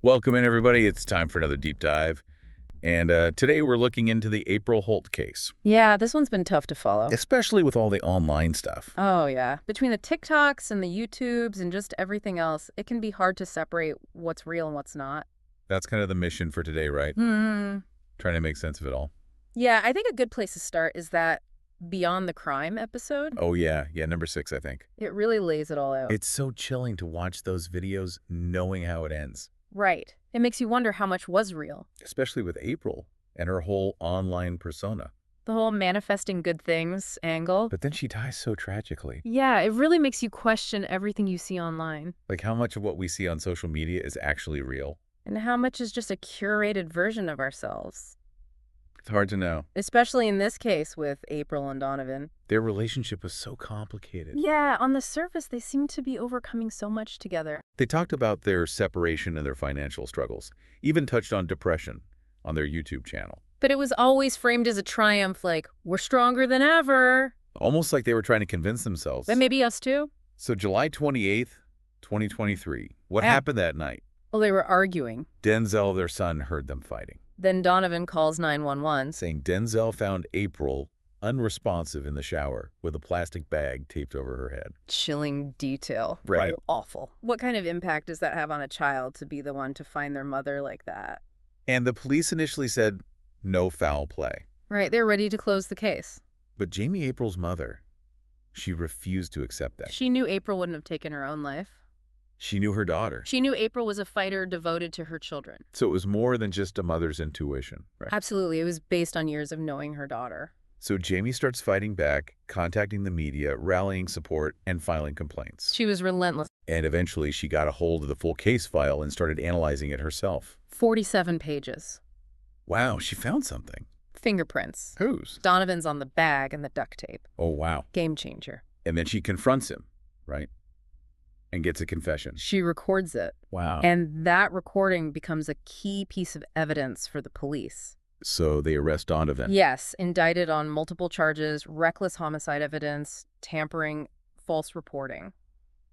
Welcome in, everybody. It's time for another deep dive. And today we're looking into the April Holt case, Yeah, this one's been tough to follow. especially with all the online stuff. Oh, yeah. Between the TikToks and the YouTubes and just everything else, it can be hard to separate what's real and what's not. That's kind of the mission for today, right? Hmm. Trying to make sense of it all. Yeah, I think a good place to start is that Beyond the Crime episode. Oh, yeah. Yeah, number 6, I think. It really lays it all out. It's so chilling to watch those videos knowing how it ends, Right. It makes you wonder how much was real. especially with April and her whole online persona. The whole manifesting good things angle. But then she dies so tragically. Yeah, it really makes you question everything you see online. Like how much of what we see on social media is actually real? And how much is just a curated version of ourselves. It's hard to know. Especially in this case with April and Donovan. Their relationship was so complicated. Yeah, on the surface, they seem to be overcoming so much together. They talked about their separation and their financial struggles, even touched on depression on their YouTube channel. But it was always framed as a triumph, like, we're stronger than ever. Almost like they were trying to convince themselves. But maybe us too? So July 28th, 2023. What Yeah. happened that night? Well, they were arguing. Denzel, their son, heard them fighting, Then Donovan calls 911. saying Denzel found April unresponsive in the shower with a plastic bag taped over her head. Chilling detail. Right. Awful. What kind of impact does that have on a child to be the one to find their mother like that? And the police initially said no foul play. Right, they're ready to close the case. But Jamie April's mother, she refused to accept that. She knew April wouldn't have taken her own life. She knew her daughter. She knew April was a fighter devoted to her children. So it was more than just a mother's intuition, right? Absolutely, it was based on years of knowing her daughter. So Jamie starts fighting back, contacting the media, rallying support, and filing complaints. She was relentless. And eventually she got a hold of the full case file and started analyzing it herself. 47 pages. Wow, she found something. Fingerprints. Whose? Donovan's on the bag and the duct tape. Oh, wow. Game changer. And then she confronts him, right? And gets a confession. She records it. Wow. And that recording becomes a key piece of evidence for the police. So they arrest Donovan. Yes, indicted on multiple charges, reckless homicide evidence, tampering, false reporting.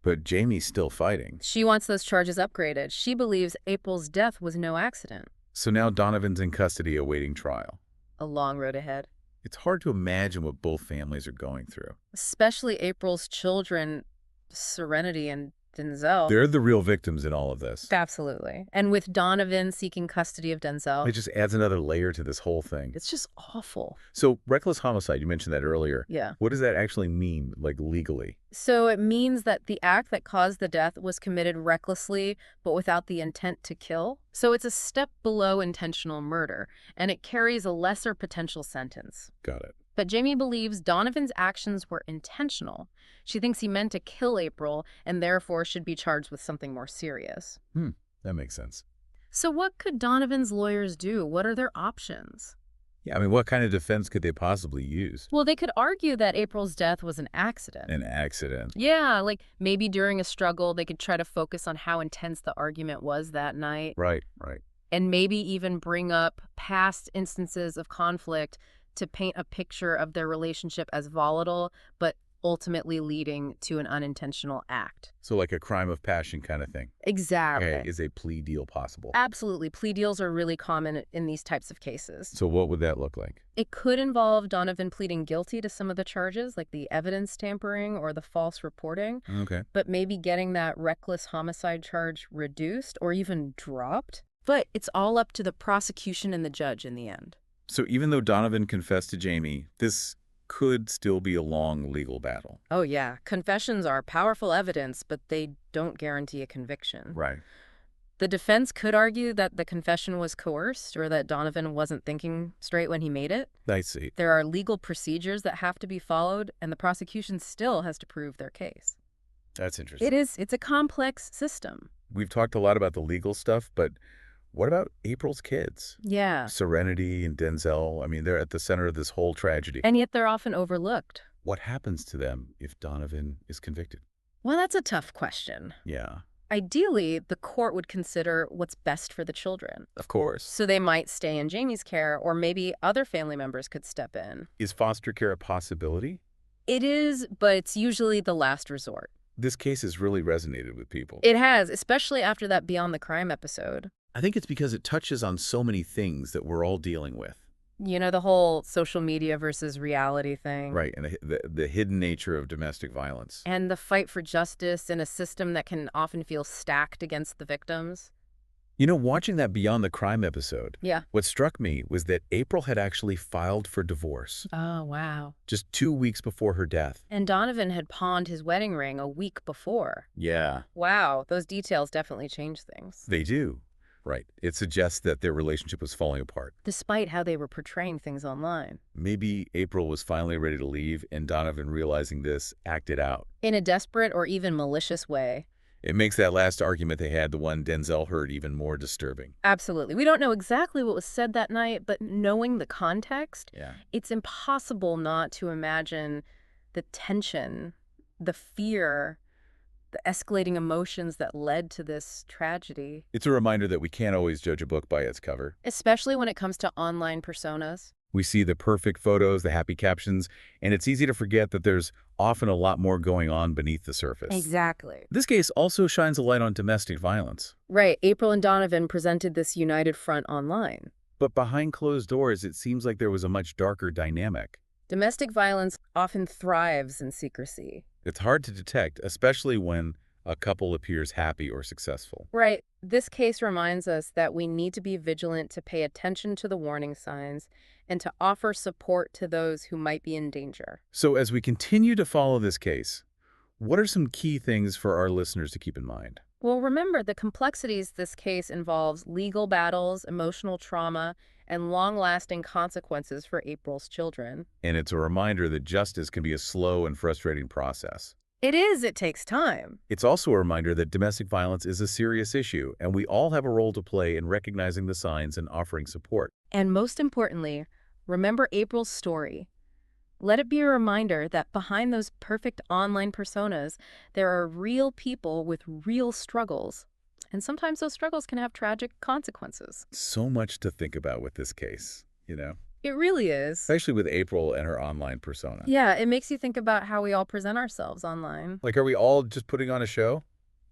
But Jamie's still fighting. She wants those charges upgraded. She believes April's death was no accident. So now Donovan's in custody awaiting trial. A long road ahead. It's hard to imagine what both families are going through. Especially April's children, Serenity and Denzel. They're the real victims in all of this. Absolutely. And with Donovan seeking custody of Denzel, It just adds another layer to this whole thing. it's just awful. So reckless homicide, you mentioned that earlier. Yeah. What does that actually mean, like legally? So it means that the act that caused the death was committed recklessly, but without the intent to kill. So it's a step below intentional murder, and it carries a lesser potential sentence. Got it. But Jamie believes Donovan's actions were intentional. She thinks he meant to kill April and therefore should be charged with something more serious. That makes sense. So what could Donovan's lawyers do? What are their options? Yeah, I mean, what kind of defense could they possibly use? Well, they could argue that April's death was an accident. An accident. Yeah, like maybe during a struggle, they could try to focus on how intense the argument was that night. Right, right. And maybe even bring up past instances of conflict to paint a picture of their relationship as volatile, but ultimately leading to an unintentional act. So like a crime of passion kind of thing. Exactly. Okay, is a plea deal possible? Absolutely. Plea deals are really common in these types of cases. So what would that look like? It could involve Donovan pleading guilty to some of the charges, like the evidence tampering or the false reporting, Okay. but maybe getting that reckless homicide charge reduced or even dropped. But it's all up to the prosecution and the judge in the end. So even though Donovan confessed to Jamie, this could still be a long legal battle. Oh, yeah. Confessions are powerful evidence, but they don't guarantee a conviction. Right. The defense could argue that the confession was coerced or that Donovan wasn't thinking straight when he made it. I see. There are legal procedures that have to be followed, and the prosecution still has to prove their case. That's interesting. It's a complex system. We've talked a lot about the legal stuff, but what about April's kids? Yeah. Serenity and Denzel, I mean, they're at the center of this whole tragedy. And yet they're often overlooked. What happens to them if Donovan is convicted? Well, that's a tough question. Yeah, Ideally, the court would consider what's best for the children. of course. So they might stay in Jamie's care, or maybe other family members could step in. Is foster care a possibility? It is, but it's usually the last resort. This case has really resonated with people. It has, especially after that Beyond the Crime episode. I think it's because it touches on so many things that we're all dealing with. You know, the whole social media versus reality thing. Right, and the hidden nature of domestic violence. And the fight for justice in a system that can often feel stacked against the victims. You know, watching that Beyond the Crime episode, Yeah. what struck me was that April had actually filed for divorce Oh, wow. just 2 weeks before her death. And Donovan had pawned his wedding ring a week before. Yeah. Wow, those details definitely change things. They do. Right. It suggests that their relationship was falling apart. Despite how they were portraying things online. Maybe April was finally ready to leave, and Donovan, realizing this, acted out. In a desperate or even malicious way. It makes that last argument they had, the one Denzel heard, even more disturbing. Absolutely. We don't know exactly what was said that night, but knowing the context, Yeah. it's impossible not to imagine the tension, the fear, the escalating emotions that led to this tragedy. It's a reminder that we can't always judge a book by its cover. Especially when it comes to online personas. We see the perfect photos, the happy captions, and it's easy to forget that there's often a lot more going on beneath the surface. Exactly. This case also shines a light on domestic violence. Right. April and Donovan presented this united front online. But behind closed doors, it seems like there was a much darker dynamic. Domestic violence often thrives in secrecy. It's hard to detect, especially when a couple appears happy or successful. Right. This case reminds us that we need to be vigilant, to pay attention to the warning signs, and to offer support to those who might be in danger. So as we continue to follow this case, what are some key things for our listeners to keep in mind? Well, remember, the complexities this case involves legal battles, emotional trauma, and long-lasting consequences for April's children. And it's a reminder that justice can be a slow and frustrating process. It takes time. It's also a reminder that domestic violence is a serious issue, and we all have a role to play in recognizing the signs and offering support. And most importantly, remember April's story. Let it be a reminder that behind those perfect online personas, there are real people with real struggles. And sometimes those struggles can have tragic consequences. So much to think about with this case, you know? It really is. Especially with April and her online persona. Yeah, it makes you think about how we all present ourselves online. Like, are we all just putting on a show?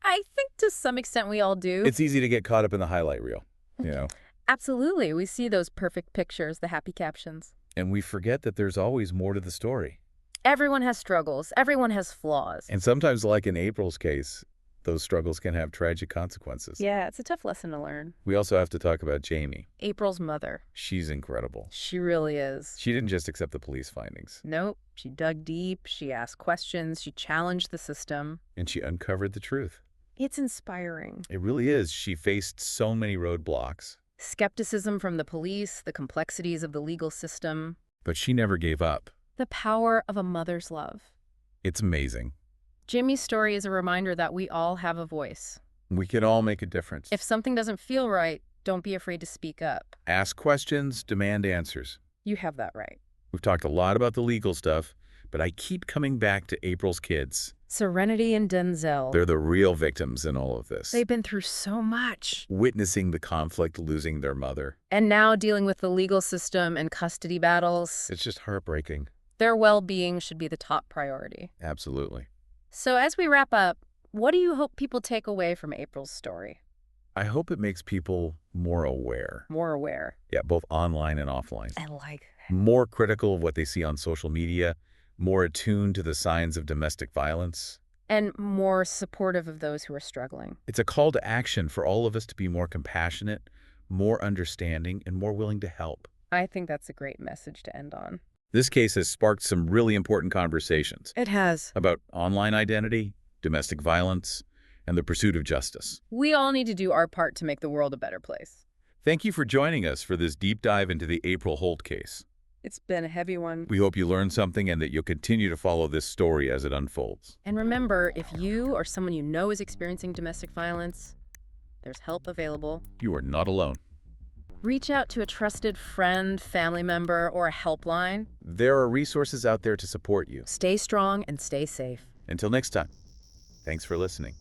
I think to some extent we all do. It's easy to get caught up in the highlight reel, you know? Absolutely. We see those perfect pictures, the happy captions. And we forget that there's always more to the story. Everyone has struggles. Everyone has flaws. And sometimes, like in April's case, those struggles can have tragic consequences. Yeah, it's a tough lesson to learn. We also have to talk about Jamie. April's mother. She's incredible. She really is. She didn't just accept the police findings. Nope. She dug deep. She asked questions. She challenged the system. And she uncovered the truth. It's inspiring. It really is. She faced so many roadblocks. Skepticism from the police, the complexities of the legal system. But she never gave up. The power of a mother's love. It's amazing. Jimmy's story is a reminder that we all have a voice. We can all make a difference. If something doesn't feel right, don't be afraid to speak up. Ask questions, demand answers. You have that right. We've talked a lot about the legal stuff, but I keep coming back to April's kids. Serenity and Denzel. They're the real victims in all of this. They've been through so much. Witnessing the conflict, losing their mother. And now dealing with the legal system and custody battles. It's just heartbreaking. Their well-being should be the top priority. Absolutely. So as we wrap up, what do you hope people take away from April's story? I hope it makes people more aware. More aware. Yeah, both online and offline. I like that. More critical of what they see on social media, more attuned to the signs of domestic violence. And more supportive of those who are struggling. It's a call to action for all of us to be more compassionate, more understanding, and more willing to help. I think that's a great message to end on. This case has sparked some really important conversations It has. about online identity, domestic violence, and the pursuit of justice. We all need to do our part to make the world a better place. Thank you for joining us for this deep dive into the April Holt case. It's been a heavy one. We hope you learned something and that you'll continue to follow this story as it unfolds. And remember, if you or someone you know is experiencing domestic violence, there's help available. You are not alone. Reach out to a trusted friend, family member, or a helpline. There are resources out there to support you. Stay strong and stay safe. Until next time, thanks for listening.